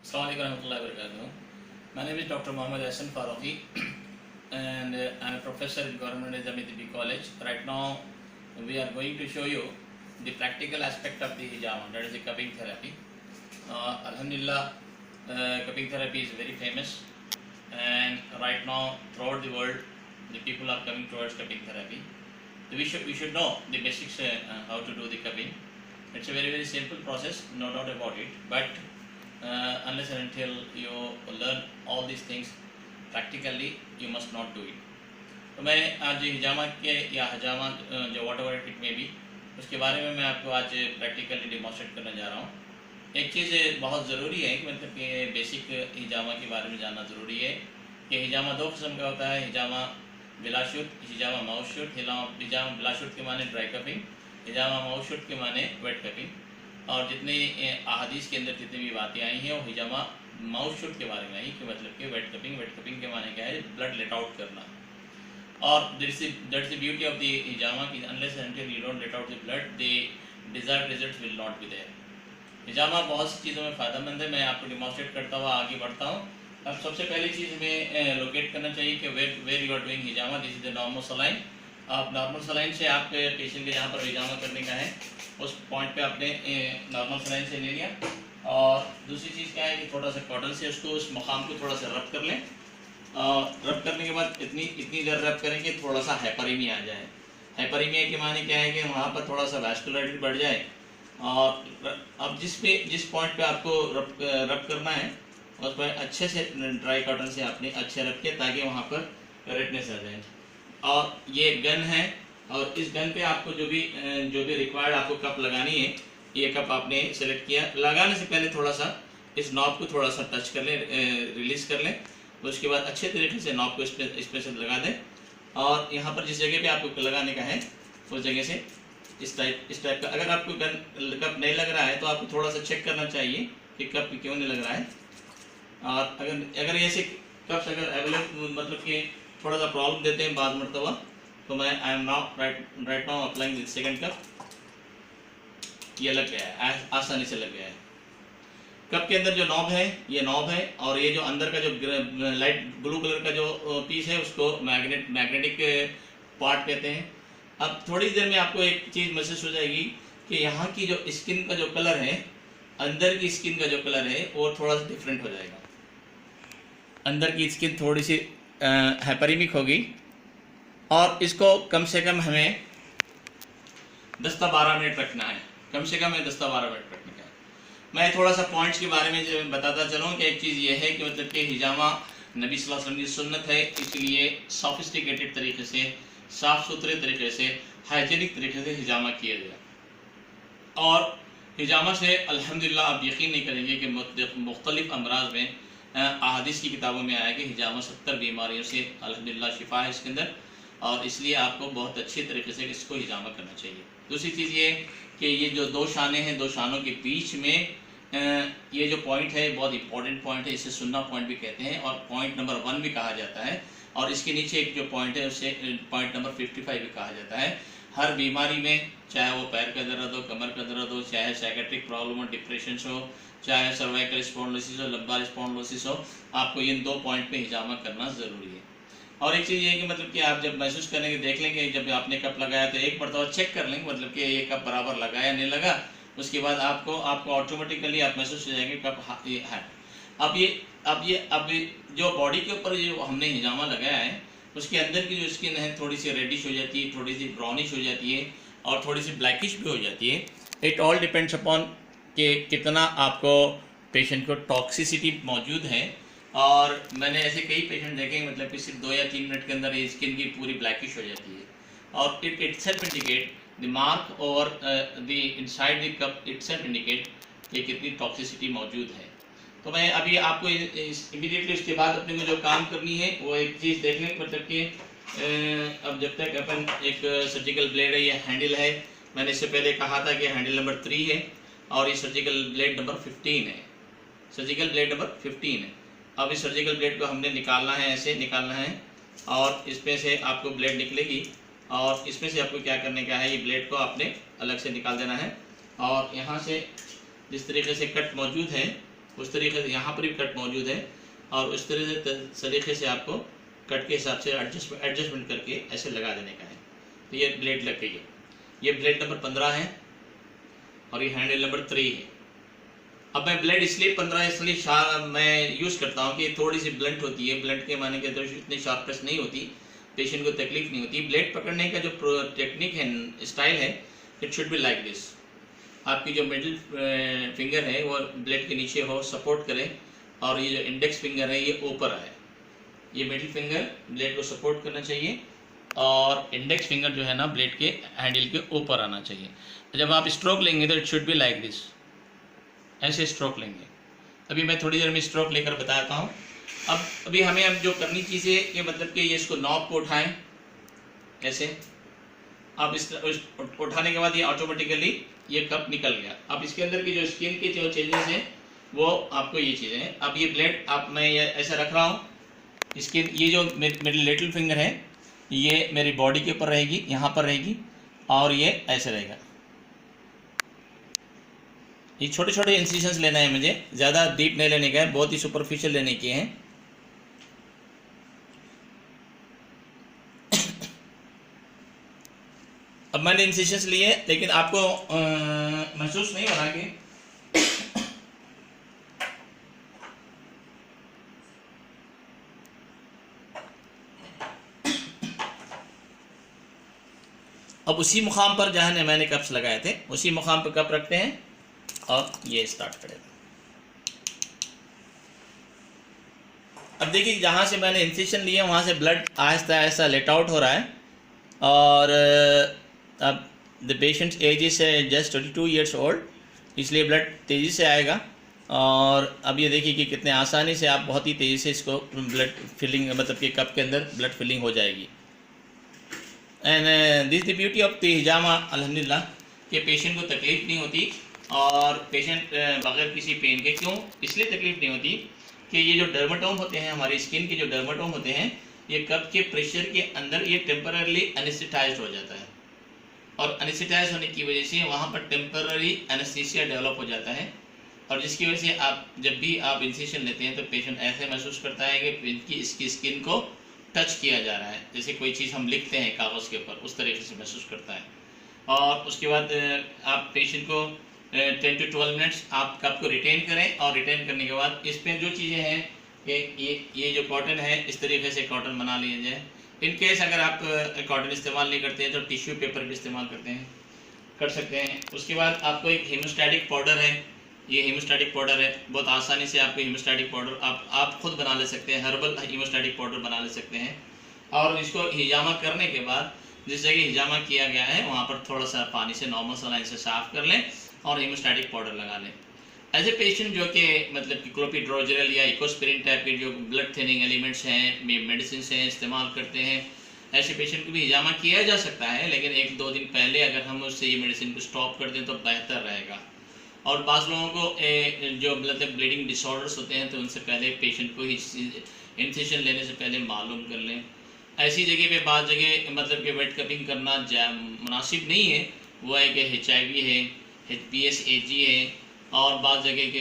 Assalamualaikum warahmatullahi wabarakatuh. My name is Dr. Mohammed Hassan Faruqi and I'm a professor in Government Nizam-e-Tibbi College. Right now we are going to show you the practical aspect of the hijama, that is the cupping therapy. Alhamdulillah, cupping therapy is very famous and right now throughout the world the people are coming towards cupping therapy. So we should know the basics how to do the cupping. It's a very simple process, no doubt about it, but unless and until you learn all these things practically, you must not do it. तो मैं आज हिजामा के या हजामा जो what ever it may be उसके बारे में मैं आपको आज प्रैक्टिकली डिमॉन्स्ट्रेट करने जा रहा हूँ। एक चीज़ बहुत ज़रूरी है कि मतलब कि बेसिक हिजामा के बारे में जानना ज़रूरी है कि हिजामा दो किस्म का होता है, हिजामा बिलाशुट, हिजामा माउशुट। हिजामा बिलाशुट के माने ड्राई कपिंग, हिजामा माउशुट के माने वेट कपिंग। और जितनी अहादीस के अंदर जितनी भी बातें आई हैं वो हिजामा माउशुट के बारे में आई कि मतलब कि वेट कपिंग के माने क्या है, ब्लड लेट आउट करना। और that's the beauty of the हिजामा कि unless until you don't let out the blood the desired results will not be there. हिजामा बहुत सी चीज़ों में फ़ायदेमंद है, मैं आपको डिमॉन्स्ट्रेट करता हुआ आगे बढ़ता हूँ। अब सबसे पहली चीज़ हमें लोकेट करना चाहिए कि वेयर यू आर डूइंग हिजामा। This is the normal saline. आप नॉर्मल सलाइन से आपके पेशेंट के जहाँ पर हिजामा करने का है उस पॉइंट पे आपने नॉर्मल सलाइन से ले लिया। और दूसरी चीज़ क्या है कि थोड़ा सा कॉटन से उसको उस मकाम को थोड़ा सा रब कर लें। रब करने के बाद इतनी देर रब करेंगे थोड़ा सा हाइपरीमिया आ जाए। हाइपरीमिया के माने क्या है कि वहाँ पर थोड़ा सा वैस्कुलरिटी बढ़ जाए। और अब जिस पॉइंट पे आपको रब करना है उस पर अच्छे से ड्राई कॉटन से आपने अच्छे रब किया ताकि वहाँ पर रेडनेस आ जाए। और ये गन है और इस गन पे आपको जो भी रिक्वायर्ड आपको कप लगानी है, ये कप आपने सेलेक्ट किया। लगाने से पहले थोड़ा सा इस नॉब को थोड़ा सा टच कर लें, रिलीज़ कर लें। उसके बाद अच्छे तरीके से नॉब को इस पे से लगा दें। और यहाँ पर जिस जगह पे आपको लगाने का है उस जगह से इस टाइप का। अगर आपको कप नहीं लग रहा है तो आपको थोड़ा सा चेक करना चाहिए कि कप क्यों नहीं लग रहा है। और अगर ऐसे कप्स अगर अवेलेबल मतलब कि थोड़ा सा प्रॉब्लम देते हैं बाद मरतबा, तो मैं I am now right now applying this second cup. ये लग गया है, आसानी से लग गया है। कप के अंदर जो नॉब है ये नॉब है और ये जो अंदर का जो लाइट ब्लू कलर का जो पीस है उसको मैग्नेटिक पार्ट कहते हैं। अब थोड़ी देर में आपको एक चीज़ महसूस हो जाएगी कि यहाँ की जो स्किन का जो कलर है, अंदर की स्किन का जो कलर है वो थोड़ा सा डिफरेंट हो जाएगा। अंदर की स्किन थोड़ी सी हाइपरीमिक होगी और इसको कम से कम हमें 10-12 मिनट रखना है। कम से कम 10-12 मिनट रखना है। मैं थोड़ा सा पॉइंट्स के बारे में बताता चलूँ कि एक चीज़ ये है कि मतलब कि हिजामा नबी सल्लल्लाहु अलैहि वसल्लम की सुन्नत है, इसलिए सोफिस्टिकेटेड तरीके से, साफ़ सुथरे तरीके से, हाइजीनिक तरीके से हिजामा किया गया। और हिजामा से अल्हम्दुलिल्लाह आप यकीन नहीं करेंगे कि मुख्तलिफ़ अमराज में अहादीस की किताबों में आया कि हिजामा 70 बीमारियों से अल्हम्दुलिल्लाह शिफा है इसके अंदर। और इसलिए आपको बहुत अच्छी तरीके से इसको हिजामा करना चाहिए। दूसरी चीज़ ये कि ये जो दो शाने हैं, दो शानों के बीच में ये जो पॉइंट है बहुत इंपॉर्टेंट पॉइंट है, इसे सुन्ना पॉइंट भी कहते हैं और पॉइंट नंबर 1 भी कहा जाता है। और इसके नीचे एक जो पॉइंट है उसे पॉइंट नंबर 55 भी कहा जाता है। हर बीमारी में, चाहे वो पैर का दर्द हो, कमर का दर्द हो, चाहे साइकेट्रिक प्रॉब्लम हो, डिप्रेशन हो, चाहे सर्वाइकल स्पॉन्डिलोसिस हो, लंबार स्पॉन्डिलोसिस हो, आपको इन 2 पॉइंट पे हिजामा करना ज़रूरी है। और एक चीज़ ये है कि मतलब कि आप जब महसूस करेंगे, देख लेंगे जब आपने कप लगाया तो एक मरतबा चेक कर लेंगे मतलब कि ये कप बराबर लगा या नहीं लगा। उसके बाद आपको ऑटोमेटिकली आप महसूस हो जाएंगे कप ये है। अब जो बॉडी के ऊपर जो हमने हिजामा लगाया है उसके अंदर की जो स्किन है थोड़ी सी रेडिश हो जाती है, थोड़ी सी ब्राउनिश हो जाती है और थोड़ी सी ब्लैकिश भी हो जाती है। इट ऑल डिपेंड्स अपॉन कि कितना आपको पेशेंट को टॉक्सिसिटी मौजूद है। और मैंने ऐसे कई पेशेंट देखे मतलब कि सिर्फ 2 या 3 मिनट के अंदर ये स्किन की पूरी ब्लैकिश हो जाती है। और it itself indicate the mark और the inside the cup itself indicate कि कितनी टॉक्सिसिटी मौजूद है। तो मैं अभी आपको इमीडिएटली उसके बाद अपने को जो काम करनी है वो एक चीज़ देख लें मतलब कि अब जब तक अपन एक सर्जिकल ब्लेड है, ये हैंडल है। मैंने इससे पहले कहा था कि हैंडल नंबर 3 है और ये सर्जिकल ब्लेड नंबर 15 है। सर्जिकल ब्लेड नंबर 15 है। अब इस सर्जिकल ब्लेड को हमने निकालना है, ऐसे निकालना है और इसमें से आपको ब्लेड निकलेगी और इसमें से आपको क्या करने का है, ये ब्लेड को आपने अलग से निकाल देना है। और यहाँ से जिस तरीके से कट मौजूद है उस तरीके से यहाँ पर भी कट मौजूद है, और उस तरीके से आपको कट के हिसाब से एडजस्टमेंट करके ऐसे लगा देने का है। तो ये ब्लेड लग गई है। ये ब्लेड नंबर 15 है और ये हैंडल नंबर 3 है। अब मैं ब्लेड इसलिए 15 इसलिए मैं यूज़ करता हूँ कि थोड़ी सी ब्लंट होती है। ब्लंट के माने के तो इतनी शार्पनेस नहीं होती, पेशेंट को तकलीफ नहीं होती। ब्लेड पकड़ने का जो टेक्निक है, स्टाइल है, it should be like this. आपकी जो मिडिल फिंगर है वो ब्लेड के नीचे हो, सपोर्ट करे, और ये जो इंडेक्स फिंगर है ये ऊपर आए। ये मिडिल फिंगर ब्लेड को सपोर्ट करना चाहिए और इंडेक्स फिंगर जो है ना ब्लेड के हैंडल के ऊपर आना चाहिए। जब आप स्ट्रोक लेंगे तो it should be like this, ऐसे स्ट्रोक लेंगे। अभी मैं थोड़ी देर में स्ट्रोक लेकर बताता हूँ। अभी हमें अब जो करनी चीज़ है कि मतलब कि ये इसको नॉब को उठाएं ऐसे। अब इस उठाने के बाद ये ऑटोमेटिकली ये कप निकल गया। अब इसके अंदर की जो स्किन की जो चेंजेस हैं वो आपको ये चीज़ें हैं। अब ये ब्लेड आप मैं ये ऐसा रख रहा हूँ, स्किन ये जो मेरी लिटिल फिंगर है ये मेरी बॉडी के ऊपर रहेगी, यहाँ पर रहेगी, और ये ऐसे रहेगा। ये छोटे छोटे इंसिशंस लेना है मुझे, ज़्यादा डीप नहीं लेने का है, बहुत ही सुपरफिशियल लेने के हैं। अब मैंने इंसिशंस लिए, लेकिन आपको महसूस नहीं हो रहा कि अब उसी मुकाम पर जहाँ मैंने कप्स लगाए थे उसी मुकाम पर कप रखते हैं और ये स्टार्ट करेगा। अब देखिए जहाँ से मैंने इंसिशन लिया वहाँ से blood Aahista Aahista let out हो रहा है, और अब the patient's age is just 22 years old, इसलिए ब्लड तेज़ी से आएगा। और अब ये देखिए कि कितने आसानी से आप बहुत ही तेज़ी से इसको ब्लड फिलिंग मतलब कि कप के अंदर ब्लड फिलिंग हो जाएगी। And this the beauty of the हिजामा अल्हम्दुलिल्लाह कि पेशेंट को तकलीफ़ नहीं होती, और पेशेंट बगैर किसी पेन के, क्यों इसलिए तकलीफ़ नहीं होती कि ये जो डर्माटोम होते हैं, हमारी स्किन के जो डर्माटोम होते हैं, ये कप के प्रेशर के अंदर ये टेम्पररी एनेस्थेटाइज्ड हो जाता है, और एनेस्थेटाइज होने की वजह से वहाँ पर टेम्पररी एनेस्थीसिया डेवलप हो जाता है, और जिसकी वजह से आप जब भी आप इंसिशन लेते हैं तो पेशेंट ऐसे महसूस करता है कि इनकी इसकी स्किन को टच किया जा रहा है, जैसे कोई चीज़ हम लिखते हैं कागज़ के ऊपर, उस तरीके से महसूस करता है। और उसके बाद आप पेशेंट को 10 to 12 मिनट्स आप कप को रिटेन करें, और रिटेन करने के बाद इस पर जो चीज़ें हैं कि ये जो कॉटन है इस तरीके से कॉटन बना लिया जाए। इन केस अगर आप कॉटन इस्तेमाल नहीं करते हैं तो टिश्यू पेपर भी इस्तेमाल कर सकते हैं। उसके बाद आपको एक हीमोस्टैटिक पाउडर है, ये हीमोस्टैटिक पाउडर है, बहुत आसानी से आपको हीमोस्टैटिक पाउडर आप खुद बना ले सकते हैं, हर्बल हीमोस्टैटिक पाउडर बना ले सकते हैं। और इसको हिजामा करने के बाद जिस जगह हिजामा किया गया है वहाँ पर थोड़ा सा पानी से नॉर्मल सलाइन से साफ़ कर लें और हीमोस्टैटिक पाउडर लगा लें। ऐसे पेशेंट जो कि मतलब कि क्लोपिड्रोजरल या इकोस्पिरिन टाइप के जो ब्लड थिनिंग एलिमेंट्स हैं, मेडिसिन हैं, इस्तेमाल करते हैं, ऐसे पेशेंट को भी हिजामा किया जा सकता है, लेकिन 1-2 दिन पहले अगर हम उससे ये मेडिसिन को स्टॉप कर दें तो बेहतर रहेगा। और बाज़ लोगों को जो मतलब ब्लीडिंग डिसऑर्डर्स होते हैं तो उनसे पहले पेशेंट को ही इंसिशन लेने से पहले मालूम कर लें। ऐसी जगह पे बाज़ जगह मतलब कि वेट कपिंग करना मुनासिब नहीं है, वो है कि HIV है, HPS-AG है, और बाज़ जगह के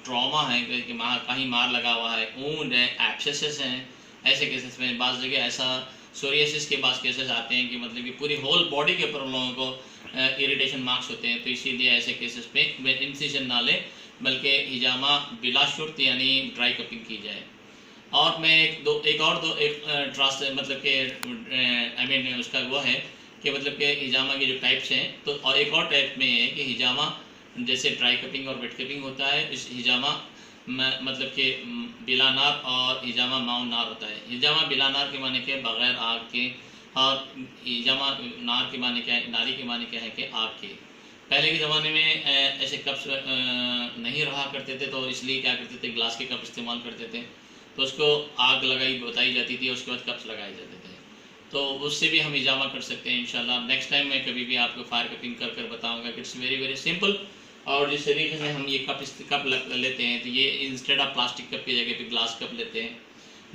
ट्रॉमा है कि कहीं मार लगा हुआ है, ऊंड है, एब्सेसेस हैं। ऐसे केसेस में बाज़ जगह ऐसा सोरियासिस के बाद केसेस आते हैं कि मतलब कि पूरी होल बॉडी के ऊपर उन लोगों को इरिटेशन मार्क्स होते हैं, तो इसीलिए ऐसे केसेस पे इंसिशन ना लें, बल्कि हिजामा बिलाशुर्त यानी ड्राई कपिंग की जाए। और मैं एक ट्रांस मतलब कि आई मीन उसका वो है कि मतलब कि हिजामा के जो टाइप्स हैं, तो और एक और टाइप में है कि हिजामा जैसे ड्राई कपिंग और वेट कपिंग होता है, इस हिजामा मतलब कि बिलानार और हिजामा माउनार होता है। हिजामा बिलानार के माने के बग़ैर आग के, और हिजामा नार के माने क्या है, नारी के माने क्या है कि आग के। पहले के ज़माने में ऐसे कप्स नहीं रहा करते थे, तो इसलिए क्या करते थे, ग्लास के कप इस्तेमाल करते थे, तो उसको आग लगाई बताई जाती थी, उसके बाद कप्स लगाए जाते थे, तो उससे भी हम हिजामा कर सकते हैं इंशाल्लाह। नेक्स्ट टाइम मैं कभी भी आपको फायर कपिंग कर बताऊँगा कि इट्स वेरी वेरी सिंपल। और जिस तरीके से हम ये कप लेते हैं, तो ये इंस्टेड ऑफ प्लास्टिक कप की जगह पे ग्लास कप लेते हैं,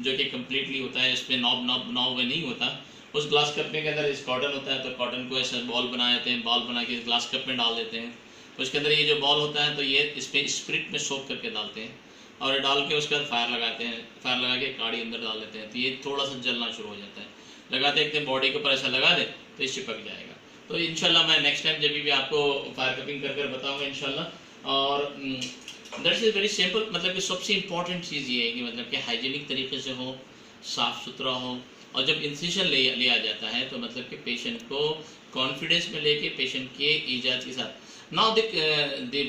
जो कि कम्प्लीटली होता है, इसमें नॉब नहीं होता। उस ग्लास कप में के अंदर इस कॉटन होता है, तो कॉटन को ऐसा बॉल बना देते हैं, बॉल बना के इस ग्लास कप में डाल देते हैं, तो उसके अंदर ये जो बॉल होता है तो ये इस पर स्पिरिट में सोख करके डालते हैं। और डाल के उसके बाद फायर लगाते हैं, फायर लगा के काड़ी अंदर डाल देते हैं, तो ये थोड़ा सा जलना शुरू हो जाता है। लगाते हैं बॉडी के ऊपर ऐसा लगा दे तो ये चिपक जाएगा। तो इंशाल्लाह मैं नेक्स्ट टाइम जब भी आपको फायर कपिंग कर बताऊँगा इंशाल्लाह। और दैट्स इज़ वेरी सिंपल, मतलब कि सबसे इम्पॉर्टेंट चीज़ ये है कि मतलब कि हाइजीनिक तरीके से हो, साफ़ सुथरा हो। और जब इंसिशन लिया जाता है तो मतलब कि पेशेंट को कॉन्फिडेंस में लेके पेशेंट के इजाज़त के साथ। नाउ द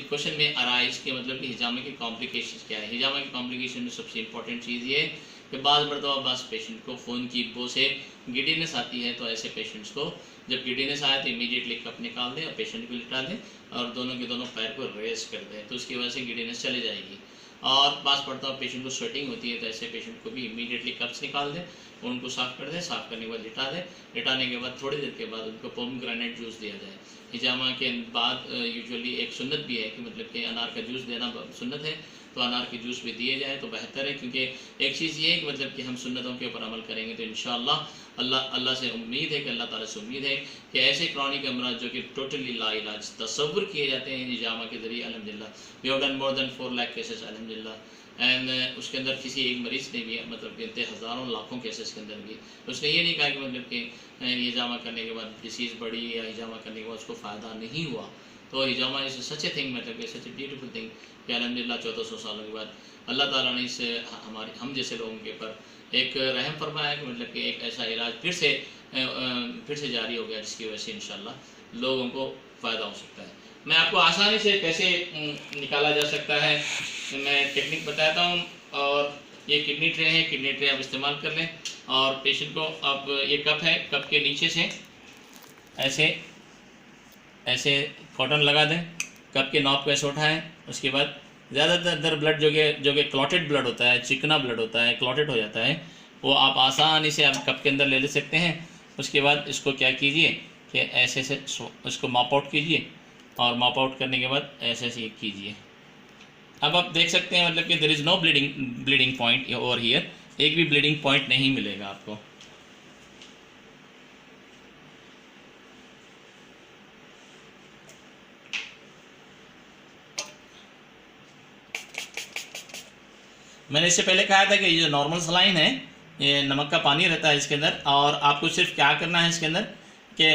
क्वेश्चन में अराइज के मतलब कि हिजामा की कॉम्प्लिकेशन क्या है। हिजामा की कॉम्प्लिकेशन में सबसे इंपॉर्टेंट चीज़ ये है कि बाज़ पेशेंट को फ़ोन की बो से गिडीनेस आती है, तो ऐसे पेशेंट्स को जब गिडीनेस आए तो इमीडिएटली कप निकाल दें और पेशेंट को लिटा दें और दोनों के दोनों पैर को रेस कर दें, तो उसकी वजह से गिडीनेस चली जाएगी। और पास पड़ता है पेशेंट को स्वेटिंग होती है, तो ऐसे पेशेंट को भी इमीडिएटली कप्स निकाल दें, उनको साफ़ कर दें, साफ़ करने के बाद लिटा दें। लिटाने के बाद थोड़ी देर के बाद उनको पोमग्रेनेट जूस दिया जाए। हिजामा के बाद यूजुअली एक सुन्नत भी है कि मतलब कि अनार का जूस देना सुन्नत है, तो अनार के जूस भी दिए जाए तो बेहतर है। क्योंकि एक चीज़ ये है कि मतलब कि हम सुन्नतों के ऊपर अमल करेंगे तो इंशाअल्लाह अल्लाह से उम्मीद है कि अल्लाह ताला से उम्मीद है कि ऐसे क्रॉनिक अमराज जो कि टोटली लाइलाज तसव्वुर किए जाते हैं हिजामा के ज़रिए, अल्हम्दुलिल्लाह we have done more than 4 lakh cases अल्हम्दुलिल्लाह। एंड उसके अंदर किसी एक मरीज़ ने भी मतलब कि हज़ारों लाखों केसेस के अंदर भी उसने ये नहीं कहा कि मतलब कि हिजामा करने के बाद डिसीज़ बढ़ी या हिजामा करने के बाद उसको फ़ायदा नहीं हुआ। तो हिजामा इज़ सच ए थिंग, मतलब कि सच ए ब्यूटीफुल थिंग कि अल्हम्दुलिल्लाह 1400 सालों के बाद अल्लाह ताला ने इस हम जैसे लोगों के ऊपर एक रहम फरमाया कि मतलब कि एक ऐसा इलाज फिर से जारी हो गया जिसकी वजह से इंशाल्लाह लोगों को फ़ायदा हो सकता है। मैं आपको आसानी से कैसे निकाला जा सकता है मैं टेक्निक बताता हूँ। और ये किडनी ट्रे है, किडनी ट्रे आप इस्तेमाल कर लें और पेशेंट को अब ये कप है, कप के नीचे से ऐसे कॉटन लगा दें, कप के नॉब को ऐसे उठाएं। उसके बाद ज़्यादातर ब्लड जो कि क्लॉटेड ब्लड होता है, चिकना ब्लड होता है, क्लॉटेड हो जाता है, वो आप आसानी से आप कप के अंदर ले सकते हैं। उसके बाद इसको क्या कीजिए कि ऐसे से इसको मॉप आउट कीजिए और मॉप आउट करने के बाद ऐसे कीजिए। अब आप देख सकते हैं मतलब कि there is no bleeding point over here, एक भी ब्लीडिंग पॉइंट नहीं मिलेगा आपको। मैंने इससे पहले कहा था कि ये जो नॉर्मल सलाइन है ये नमक का पानी रहता है इसके अंदर, और आपको सिर्फ क्या करना है इसके अंदर कि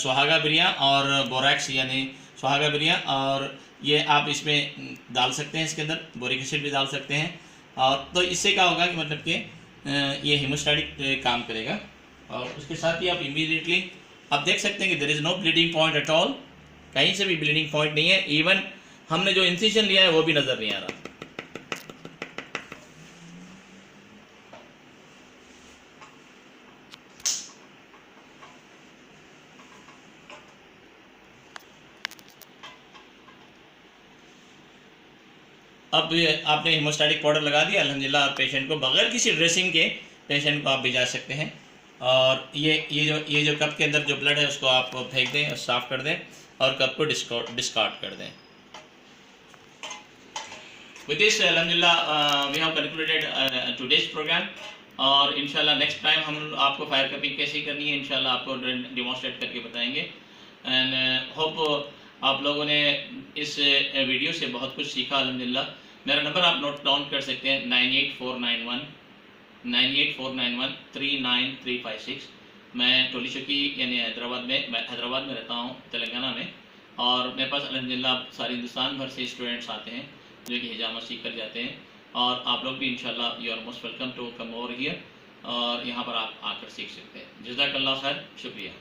सुहागा बिरिया और बोरैक्स यानी सुहागा बिरिया, और ये आप इसमें डाल सकते हैं, इसके अंदर बोरिक एसिड भी डाल सकते हैं। और तो इससे क्या होगा कि मतलब कि ये हीमोस्टैटिक काम करेगा। और उसके साथ ही आप इमीडिएटली आप देख सकते हैं कि there is no bleeding point at all, कहीं से भी ब्लीडिंग पॉइंट नहीं है। इवन हमने जो इंसिजन लिया है वो भी नज़र नहीं आ रहा। अब आपने हीमोस्टैटिक पाउडर लगा दिया अल्हम्दुलिल्लाह, पेशेंट को बगैर किसी ड्रेसिंग के पेशेंट को आप भिजा सकते हैं। और ये जो कप के अंदर जो ब्लड है उसको आप फेंक दें और साफ़ कर दें और कप को डिस्कार्ड कर दें। विद दिस अल्हम्दुलिल्लाह we have concluded today's programme. और इंशाल्लाह नेक्स्ट टाइम हम आपको फायर कपिंग कैसे करनी है इंशाल्लाह आपको डिमॉन्स्ट्रेट करके बताएंगे। एंड होप आप लोगों ने इस वीडियो से बहुत कुछ सीखा अल्हम्दुलिल्लाह। मेरा नंबर आप नोट डाउन कर सकते हैं 9849 39356। मैं टोली चौकी यानी हैदराबाद में रहता हूँ, तेलंगाना में। और मेरे पास अल्हम्दुलिल्लाह सारे हिंदुस्तान भर से स्टूडेंट्स आते हैं जो कि हिजामा सीख कर जाते हैं। और आप लोग भी इंशाल्लाह you are most welcome to come over here, और यहाँ पर आप आकर सीख सकते हैं। जज़ाकल्लाह खैर, शुक्रिया।